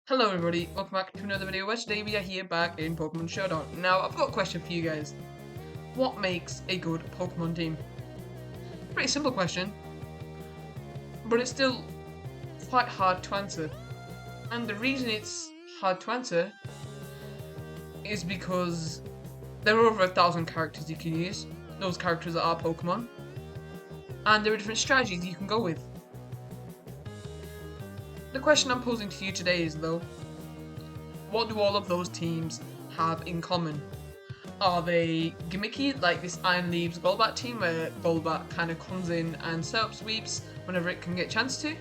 Hello everybody, welcome back to another video where today we are here back in Pokemon Showdown. Now, I've got a question for you guys. What makes a good Pokemon team? Pretty simple question, but it's still quite hard to answer. And the reason it's hard to answer is because there are over 1,000 characters you can use. Those characters are Pokemon. And there are different strategies you can go with. The question I'm posing to you today is though, what do all of those teams have in common? Are they gimmicky, like this Iron Leaves Golbat team, where Golbat kind of comes in and setup sweeps whenever it can get a chance to?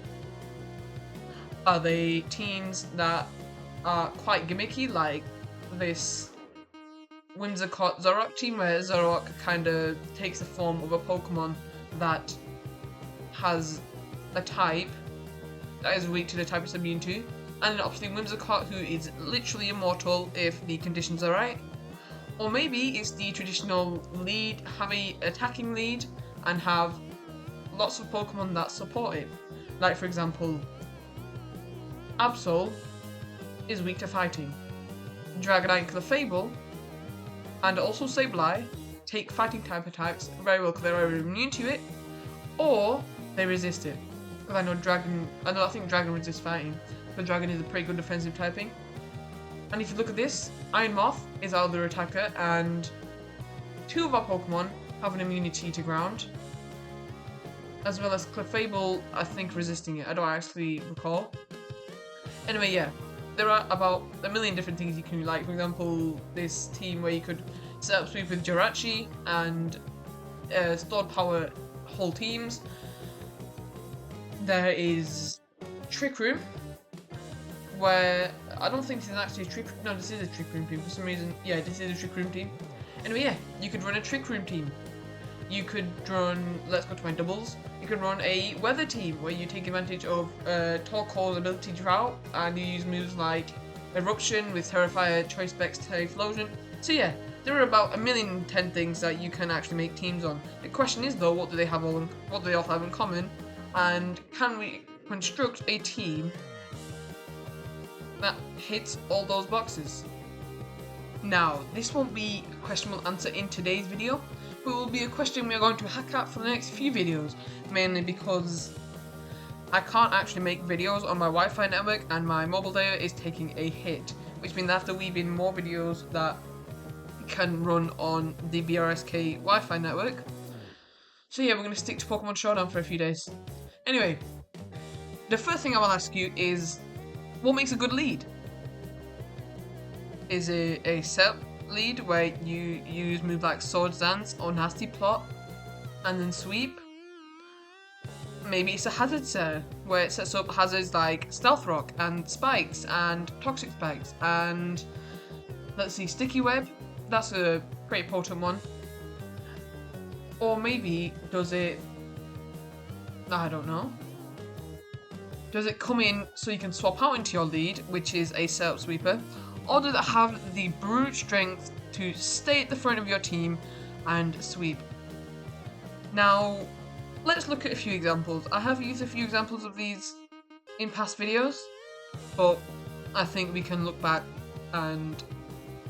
Are they teams that are quite gimmicky, like this Whimsicott Zoroark team, where Zoroark kind of takes the form of a Pokemon that has a type that is weak to the type it's immune to, and obviously Whimsicott, who is literally immortal if the conditions are right. Or maybe it's the traditional lead, have a attacking lead, and have lots of Pokemon that support it. Like for example, Absol is weak to fighting. Dragonite and Clefable, and also Sableye, take fighting types very well because they're either immune to it, or they resist it. Because I think Dragon resists fighting, but Dragon is a pretty good defensive typing. And if you look at this, Iron Moth is our other attacker, and two of our Pokemon have an immunity to ground, as well as Clefable, I think, resisting it. I don't actually recall. Anyway, yeah, there are about a million different things you can do. Like, for example, this team where you could set up sweep with Jirachi and stored power whole teams. There is Trick Room, where I don't think this is actually a Trick Room. No, this is a Trick Room team for some reason. Yeah, this is a Trick Room team. Anyway, yeah, you could run a Trick Room team. You could run, let's go to my doubles. You could run a Weather team where you take advantage of Torkoal's ability Drought and you use moves like Eruption with Terrifier, Choice Specs, Typhlosion. So yeah, there are about 1,010,000 things that you can actually make teams on. The question is though, what do they all have in common? And can we construct a team that hits all those boxes? Now, this won't be a question we'll answer in today's video, but it will be a question we are going to hack at for the next few videos, mainly because I can't actually make videos on my Wi-Fi network and my mobile data is taking a hit, which means I have to weave in more videos that can run on the BRSK Wi-Fi network. So yeah, we're going to stick to Pokemon Showdown for a few days. Anyway, the first thing I will ask you is, what makes a good lead? Is it a set lead where you use moves like Swords Dance or Nasty Plot and then sweep? Maybe it's a hazard set where it sets up hazards like Stealth Rock and Spikes and Toxic Spikes and let's see, Sticky Web. That's a pretty potent one. Or maybe does it, I don't know. Does it come in so you can swap out into your lead, which is a setup sweeper? Or does it have the brute strength to stay at the front of your team and sweep? Now, let's look at a few examples. I have used a few examples of these in past videos, but I think we can look back and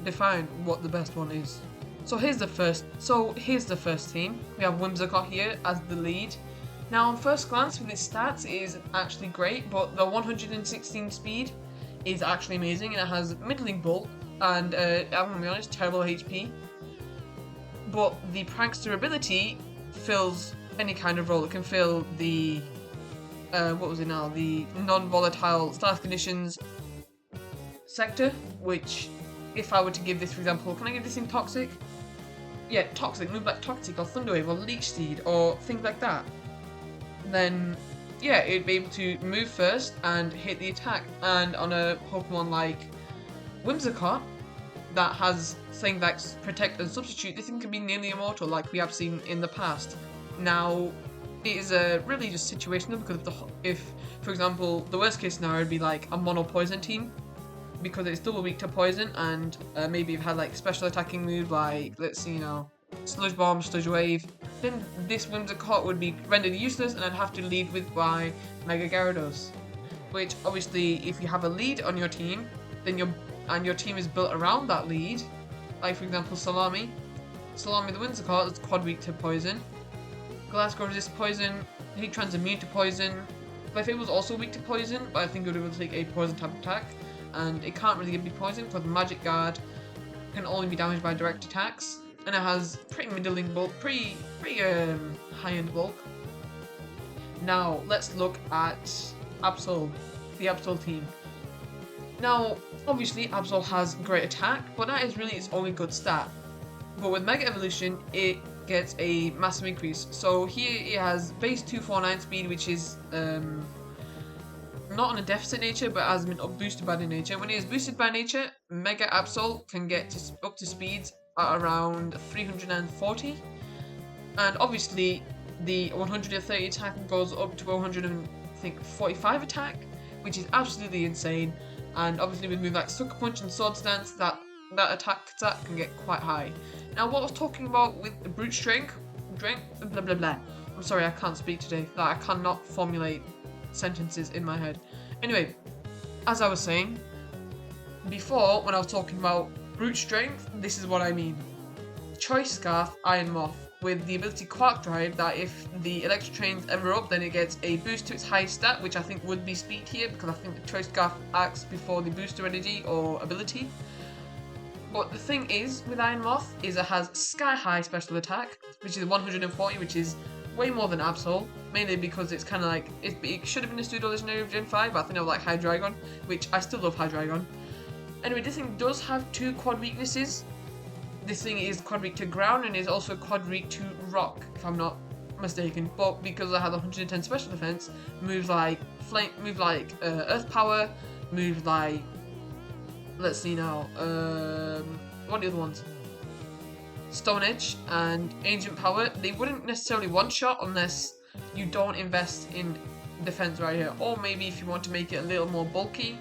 define what the best one is. So here's the first team. We have Whimsicott here as the lead. Now on first glance with its stats it is actually great, but the 116 speed is actually amazing and it has middling bulk and I'm gonna be honest, terrible HP. But the Prankster ability fills any kind of role. It can fill the the non-volatile status conditions sector, which if I were to give this, for example, can I give this in Toxic? Yeah, Toxic, move like Toxic or Thunderwave or Leech Seed or things like that. Then yeah, it'd be able to move first and hit the attack. And on a Pokemon like Whimsicott that has things like Protect and Substitute, this thing can be nearly immortal like we have seen in the past. Now, it is really just situational because if, for example, the worst case scenario would be like a mono poison team because it's double weak to poison and maybe you've had like special attacking move like, let's see now, Sludge Bomb, Sludge Wave, then this Whimsicott would be rendered useless and I'd have to lead with my Mega Gyarados. which obviously if you have a lead on your team, then your team is built around that lead, like for example Salami. Salami the Windsor card is quad weak to poison. Glasgow resists poison, Heatran's immune to poison. But if it was also weak to poison, but I think it would be able to take a poison type attack, and it can't really be poison because Magic Guard can only be damaged by direct attacks, and it has pretty middling bulk, pretty high-end bulk. Now let's look at Absol, the Absol team. Now obviously Absol has great attack, but that is really its only good stat. But with Mega Evolution, it gets a massive increase. So here it has base 249 speed, which is not on a deficit nature, but has been boosted by the nature. When it is boosted by nature, Mega Absol can get up to speeds at around 340, and obviously the 130 attack goes up to 145 attack, which is absolutely insane. And obviously with moves like Sucker Punch and Sword Stance, that attack stat can get quite high. Now what I was talking about with Brute Strength, blah blah blah. I'm sorry, I can't speak today. I cannot formulate sentences in my head. Anyway, as I was saying before, when I was talking about Brute Strength, this is what I mean. Choice Scarf Iron Moth with the ability Quark Drive, that if the Electro Train's ever up, then it gets a boost to its highest stat, which I think would be speed here, because I think the Choice Scarf acts before the booster energy or ability. But the thing is, with Iron Moth, is it has sky high special attack, which is 140, which is way more than Absol, mainly because it's kind of like, it should have been a pseudo legendary of Gen 5, but I think I like Hydreigon, which I still love Hydreigon. Anyway, this thing does have two quad weaknesses. This thing is quad weak to ground and is also quad weak to rock, if I'm not mistaken. But because I have 110 special defense, moves like Earth Power, moves like, let's see now, what are the other ones? Stone Edge and Ancient Power, they wouldn't necessarily one-shot unless you don't invest in defense right here. Or maybe if you want to make it a little more bulky,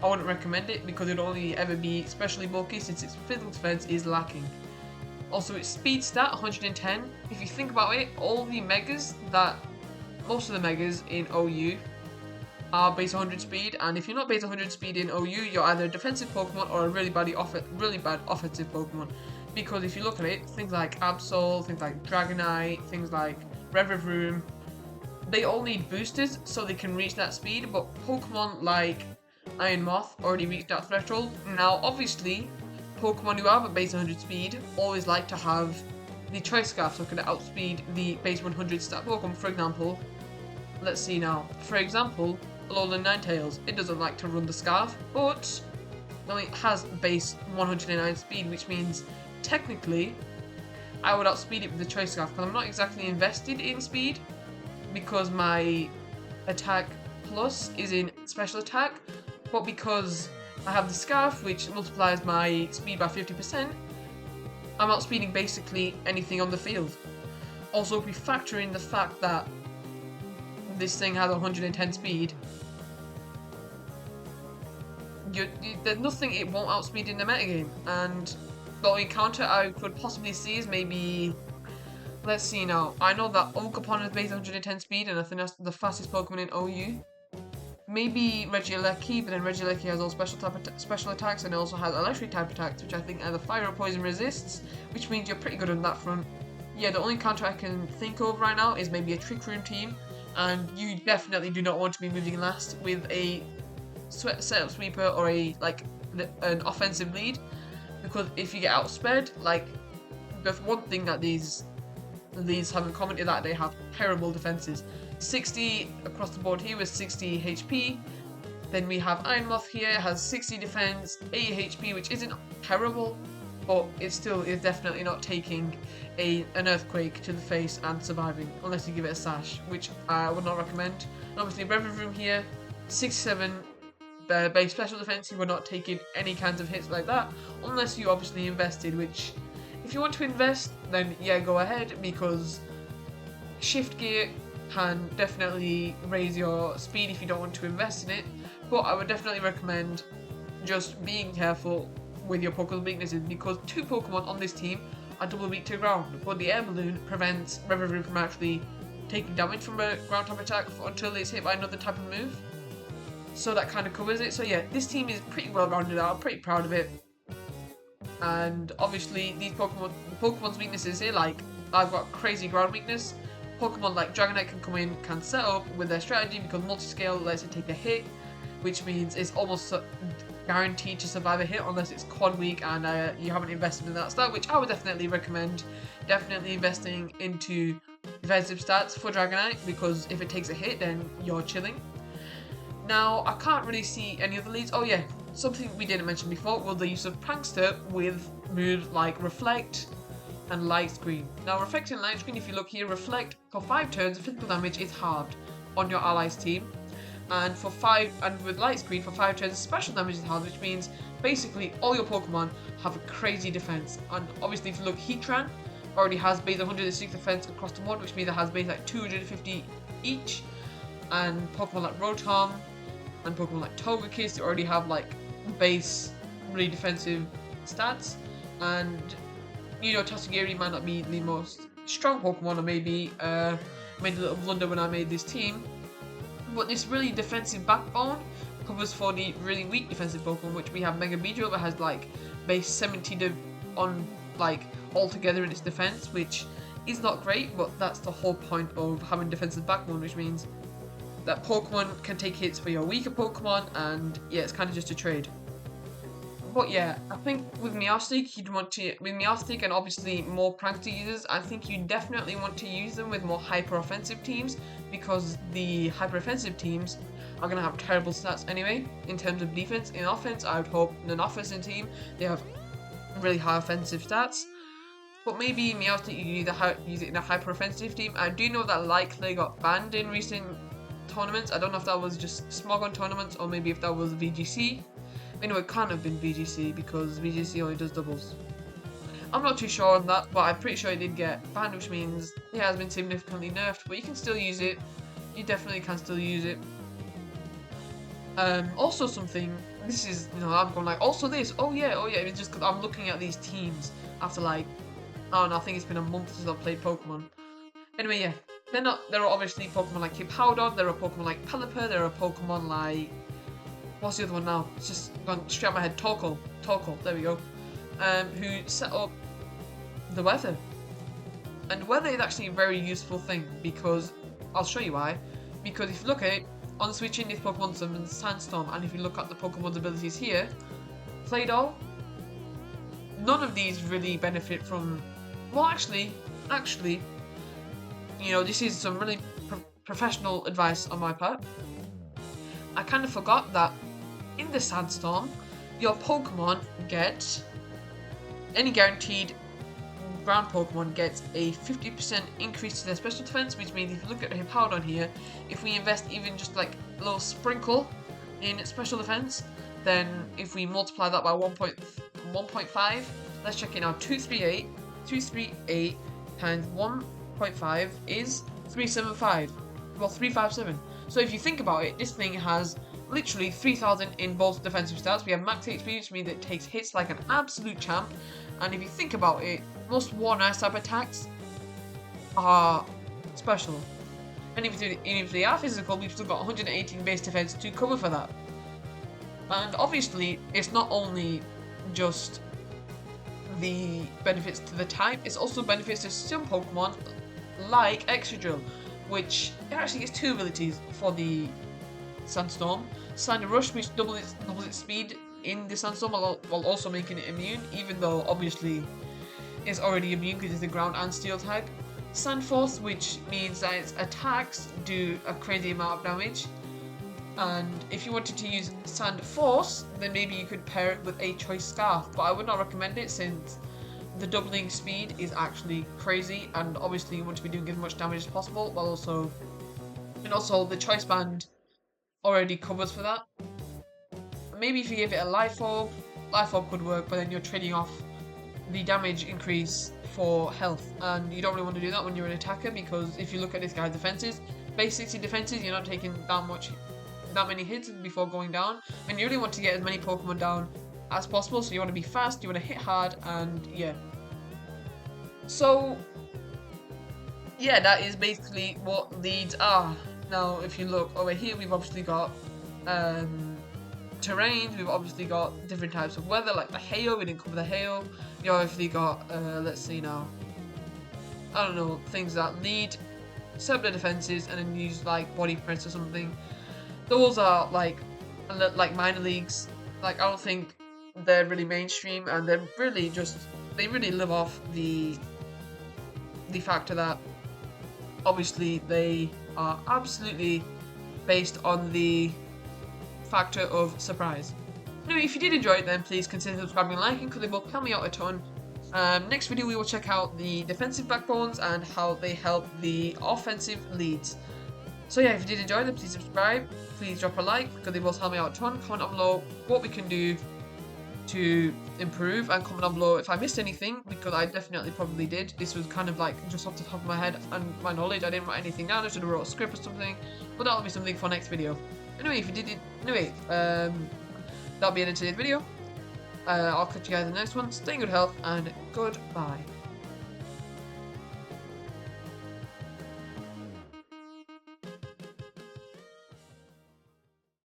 I wouldn't recommend it because it would only ever be especially bulky since its physical defense is lacking. Also, its speed stat, 110. If you think about it, most of the megas in OU are base 100 speed, and if you're not base 100 speed in OU, you're either a defensive Pokemon or a really bad offensive Pokemon. Because if you look at it, things like Absol, things like Dragonite, things like Revavroom, they all need boosters so they can reach that speed, but Pokemon like Iron Moth already reached that threshold. Now obviously, Pokemon who have a base 100 speed always like to have the Choice Scarf so it can outspeed the base 100 stat Pokemon. For example, let's see now, for example, Alolan Ninetales, it doesn't like to run the Scarf, but it has base 109 speed, which means technically I would outspeed it with the Choice Scarf, because I'm not exactly invested in speed because my attack plus is in special attack, but because I have the Scarf which multiplies my speed by 50%, I'm outspeeding basically anything on the field. Also, if we factor in the fact that this thing has 110 speed, there's nothing it won't outspeed in the metagame, and the only counter I could possibly see is maybe, let's see now, I know that Oakapon has base 110 speed and I think that's the fastest Pokemon in OU. Maybe Regieleki, but then Regieleki has all special attacks and it also has electric type attacks, which I think either fire or poison resists, which means you're pretty good on that front. Yeah, the only counter I can think of right now is maybe a Trick Room team, and you definitely do not want to be moving last with a setup sweeper or an offensive lead, because if you get outsped, like, the one thing that these leads have in common is that they have terrible defenses. 60 across the board here with 60 HP. Then we have Iron Moth here, has 60 defense, 80 HP, which isn't terrible, but it still is definitely not taking an Earthquake to the face and surviving, unless you give it a Sash, which I would not recommend. And obviously Revavroom here, 67 base special defense, you were not taking any kinds of hits like that, unless you obviously invested, which, if you want to invest, then yeah, go ahead, because Shift Gear can definitely raise your speed if you don't want to invest in it, but I would definitely recommend just being careful with your Pokemon weaknesses, because two Pokemon on this team are double weak to ground, but the Air Balloon prevents Revavroom from actually taking damage from a ground type attack until it's hit by another type of move. So that kind of covers it. So yeah, this team is pretty well rounded out. I'm pretty proud of it. And obviously these Pokemon's weaknesses here, like I've got crazy ground weakness. Pokemon like Dragonite can come in, can set up with their strategy because multi-scale lets it take a hit, which means it's almost guaranteed to survive a hit unless it's quad weak and you haven't invested in that stat, which I would definitely recommend. Definitely investing into defensive stats for Dragonite, because if it takes a hit then you're chilling. Now I can't really see any other leads. Oh yeah, something we didn't mention before was the use of Prankster with moves like Reflect and Light Screen. Now Reflect and Light Screen, if you look here, Reflect for 5 turns physical damage is halved on your allies team, and with Light Screen for 5 turns special damage is halved, which means basically all your Pokemon have a crazy defense. And obviously if you look, Heatran already has base 106 defense across the board, which means it has base like 250 each, and Pokemon like Rotom and Pokemon like Togekiss already have like base really defensive stats. And you know, Tatsugiri might not be the most strong Pokemon, or maybe made a little blunder when I made this team, but this really defensive backbone covers for the really weak defensive Pokemon, which we have Mega Beedrill that has like base 70 on like altogether in its defense, which is not great, but that's the whole point of having defensive backbone, which means that Pokemon can take hits for your weaker Pokemon, and yeah, it's kind of just a trade. But yeah, I think with Meowstic, with Meowstic and obviously more Prankster users, I think you definitely want to use them with more hyper-offensive teams, because the hyper-offensive teams are going to have terrible stats anyway in terms of defense. In offense, I would hope in an offensive team, they have really high offensive stats. But maybe Meowstic, you use it in a hyper-offensive team. I do know that Lyclay got banned in recent tournaments. I don't know if that was just Smogon tournaments or maybe if that was VGC. Anyway, it can't have been VGC because VGC only does doubles. I'm not too sure on that, but I'm pretty sure it did get banned, which means it has been significantly nerfed, but you can still use it. You definitely can still use it. Also something, this is, you know, I'm going like, also this, oh yeah, it's just because I'm looking at these teams after like, I don't know, I think it's been a month since I've played Pokemon. Anyway, yeah, there are obviously Pokemon like Hippowdon, there are Pokemon like Pelipper, there are Pokemon like, what's the other one now? It's just gone straight out my head. Torkoal, there we go. Who set up the weather. And weather is actually a very useful thing, because I'll show you why. Because if you look at it, on switching this Pokemon summons Sandstorm, and if you look at the Pokemon's abilities here, Play-Doh, none of these really benefit from, well actually, you know, this is some really professional advice on my part. I kind of forgot that in the Sandstorm, your Pokemon get, any guaranteed ground Pokemon gets a 50% increase to their special defense, which means if you look at the Hippowdon here, if we invest even just like a little sprinkle in special defense, then if we multiply that by 1.5, let's check it now, 238 times 1.5 is 375, well 357. So if you think about it, this thing has literally 3000 in both defensive stats. We have max HP, which means it takes hits like an absolute champ. And if you think about it, most Worn Ice type attacks are special. And if they are physical, we've still got 118 base defense to cover for that. And obviously, it's not only just the benefits to the type, it's also benefits to some Pokemon like Excadrill, which actually gets 2 abilities for the Sandstorm. Sand Rush, which doubles its speed in the Sandstorm while also making it immune, even though obviously it's already immune because it's the ground and steel type. Sand Force, which means that its attacks do a crazy amount of damage. And if you wanted to use Sand Force, then maybe you could pair it with a Choice Scarf, but I would not recommend it since the doubling speed is actually crazy, and obviously you want to be doing as much damage as possible, while also the Choice Band already covers for that. Maybe if you give it a Life Orb could work, but then you're trading off the damage increase for health, and you don't really want to do that when you're an attacker, because if you look at this guy's defenses, base 60 defenses, you're not taking that many hits before going down, and you really want to get as many Pokemon down as possible, so you want to be fast, you want to hit hard, and yeah. So yeah, that is basically what leads are. Now if you look over here, we've obviously got terrains. We've obviously got different types of weather, like the hail. We didn't cover the hail. You obviously got, let's see now, I don't know, things that lead certain defenses and then use like body press or something. Those are like minor leagues. Like, I don't think they're really mainstream, and they're really just, they really live off the factor that obviously they are absolutely based on the factor of surprise. Anyway, if you did enjoy it, then please consider subscribing and liking, because they will help me out a ton. Next video we will check out the defensive backbones and how they help the offensive leads. So yeah, if you did enjoy them, please subscribe, please drop a like, because they will help me out a ton. Comment down below what we can do to improve, and comment down below if I missed anything, because I definitely probably did. This was kind of like just off the top of my head and my knowledge. I didn't write anything down. I should have wrote a script or something, but that'll be something for next video. Anyway, if you did it, that'll be it in today's video. I'll catch you guys in the next one. Stay in good health, and goodbye.